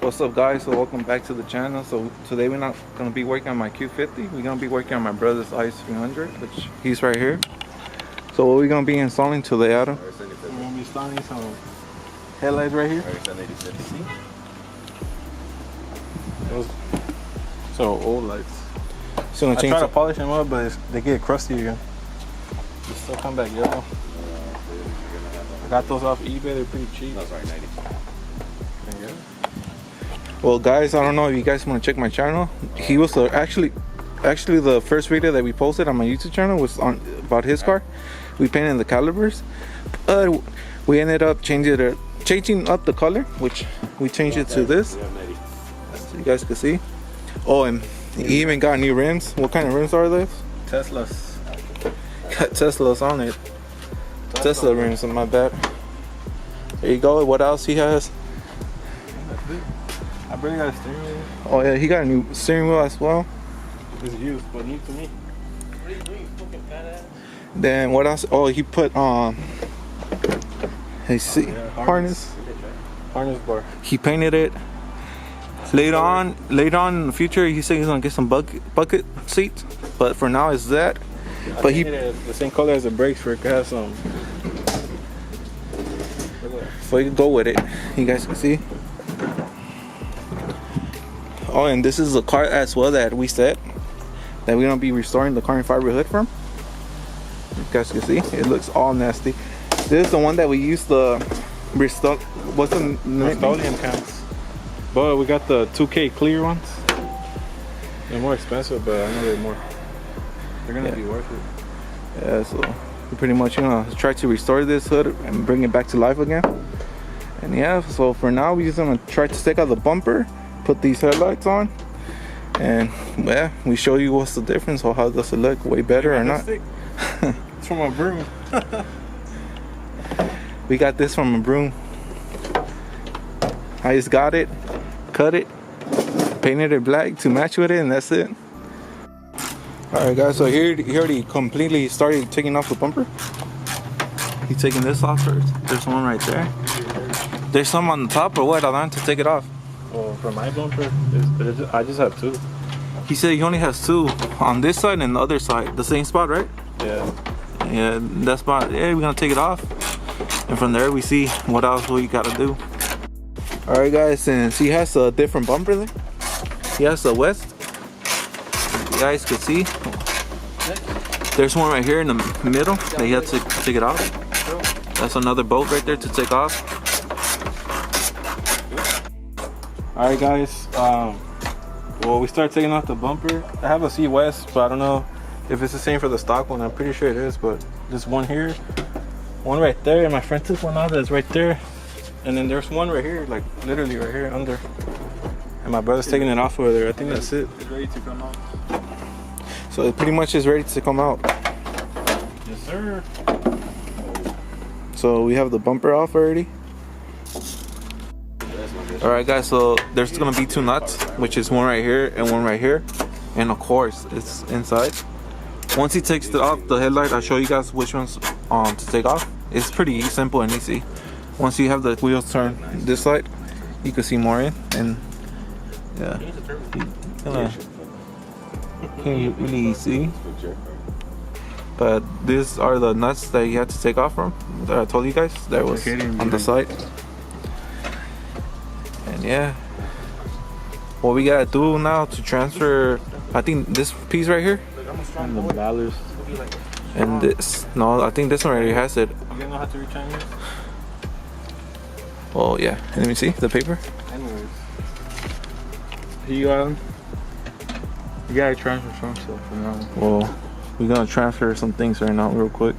What's up, guys? So welcome back to the channel. So today we're not going to be working on my Q50. We're going to be working on my brother's IS300, which he's right here. So what we're going to be installing today, Adam? We're going to be installing some headlights right here. So old lights. So I try to polish them up, but they get crusty again. They still come back yellow. I got those off eBay. They're pretty cheap. That's right, 90. Yeah. Well, guys, I don't know if you guys want to check my channel. He was actually the first video that we posted on my YouTube channel was on about his car. We painted the calipers, but we ended up changing up the color, which we changed it to this, so you guys can see. Oh, and he even got new rims. What kind of rims are those? Teslas. Got Teslas on it. Tesla rims, my bad. There you go. What else he has? I barely got a steering wheel. Oh yeah, he got a new steering wheel as well. It's used, but new to me. What are you doing, you fucking fat ass? Then what else? Oh, he put his seat harness bar. He painted it. Later on in the future, he said he's gonna get some bucket seats, but for now it's that. But he the same color as the brakes for it could have some. So you can go with it. You guys can see. Oh, and this is the car as well that we said that we're gonna be restoring the carbon fiber hood from. You guys can see it looks all nasty. This is the one that we used to restore. What's the name? Rust-Oleum counts. But we got the 2K clear ones. They're more expensive, but I know they're gonna be worth it. Yeah, so we're pretty much gonna try to restore this hood and bring it back to life again. And yeah, so for now we're just gonna try to take out the bumper, put these headlights on, and yeah, we show you what's the difference or how does it look, way better or not. It's from a broom. We got this from a broom. I just got it, cut it, painted it black to match with it, and that's it. Alright guys, so here he already completely started taking off the bumper. He's taking this off first. There's one right there. There's some on the top or what? I want to take it off. Well, for my bumper, I just have two. He said he only has two on this side and the other side. The same spot, right? Yeah. Yeah, that spot. Yeah, we're gonna take it off. And from there we see what else we gotta do. Alright guys, since he has a different bumper there. He has the west. You guys can see. There's one right here in the middle that you have to take it off. That's another bolt right there to take off. Alright guys, well, we start taking off the bumper. I have a C West, but I don't know if it's the same for the stock one. I'm pretty sure it is, but this one here, one right there, and my friend took one out that's right there. And then there's one right here, like literally right here under. And my brother's taking it off over there. I think that's it. It's ready to come out. So it pretty much is ready to come out. Yes, sir. So we have the bumper off already. Alright guys, so there's gonna be two nuts, which is one right here and one right here. And of course, it's inside. Once he takes it off the headlight, I'll show you guys which ones to take off. It's pretty simple and easy. Once you have the wheels turned this side, you can see more in, and yeah, can't really see. But these are the nuts that you have to take off from that I told you guys that was on the side. And yeah, what we gotta do now to transfer, I think this piece right here And the ballers. and this. No, I think this one already has it. You guys know how to reach on yours? Oh yeah, and let me see the paper. Anyways, you gotta transfer some stuff for now. Well, we're gonna transfer some things right now real quick.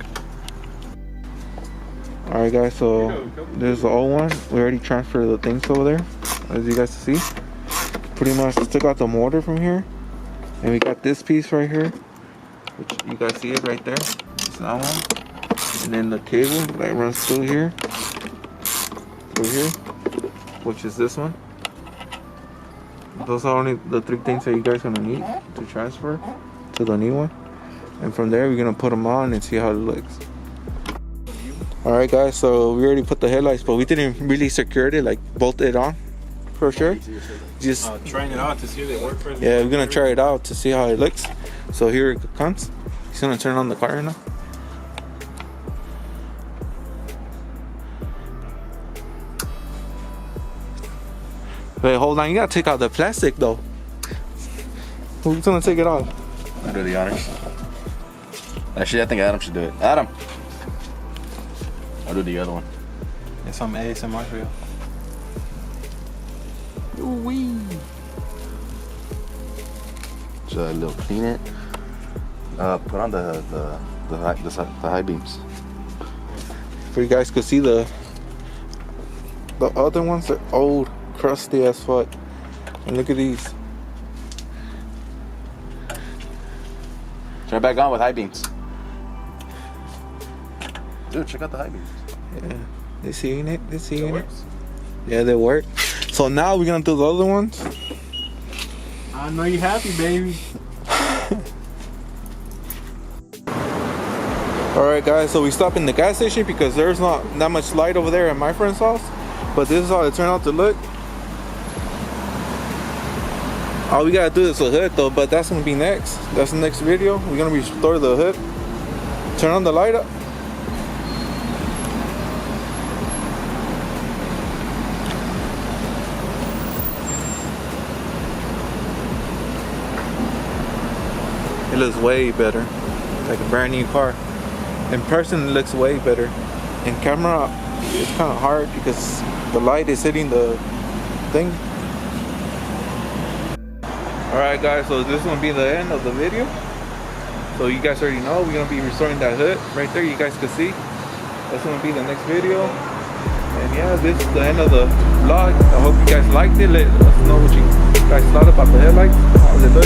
Alright guys, so there's the old one. We already transferred the things over there, as you guys see. Pretty much took out the motor from here. And we got this piece right here, which you guys see it right there. It's that one. And then the cable that runs through here. Through here, which is this one. Those are only the three things that you guys are gonna need to transfer to the new one. And from there, we're gonna put them on and see how it looks. Alright guys, so we already put the headlights, but we didn't really secure it, like bolt it on. for sure. Just Trying it out to see if they work for us. yeah, we're gonna try it out to see how it looks. So here it comes. He's gonna turn on the car right now. Wait, hold on. You gotta take out the plastic though. Who's gonna take it off? I'll do the honors. Actually, I think Adam should do it. Adam! I'll do the other one. It's some ASMR for you. Ooh-wee. So a little clean it. Put on the high beams. For you guys could see the other ones are old, crusty as fuck. And look at these. Turn it back on with high beams. Dude, check out the high beams. Yeah, they seeing it? They seeing it? Yeah, they work. So now we're gonna do the other ones. I know you happy, baby. Alright guys, so we stopped in the gas station because there's not that much light over there at my friend's house. But this is how it turned out to look. All we gotta do is the hood though, but that's gonna be next. That's the next video. We're gonna restore the hood. Turn on the light up. It looks way better. Like a brand new car. In person it looks way better. In camera it's kind of hard because the light is hitting the thing. Alright guys, so this is going to be the end of the video. So you guys already know we're going to be restoring that hood right there. You guys can see. That's going to be the next video. And yeah, this is the end of the vlog. I hope you guys liked it. Let us know what you guys thought about the headlights. How does it look?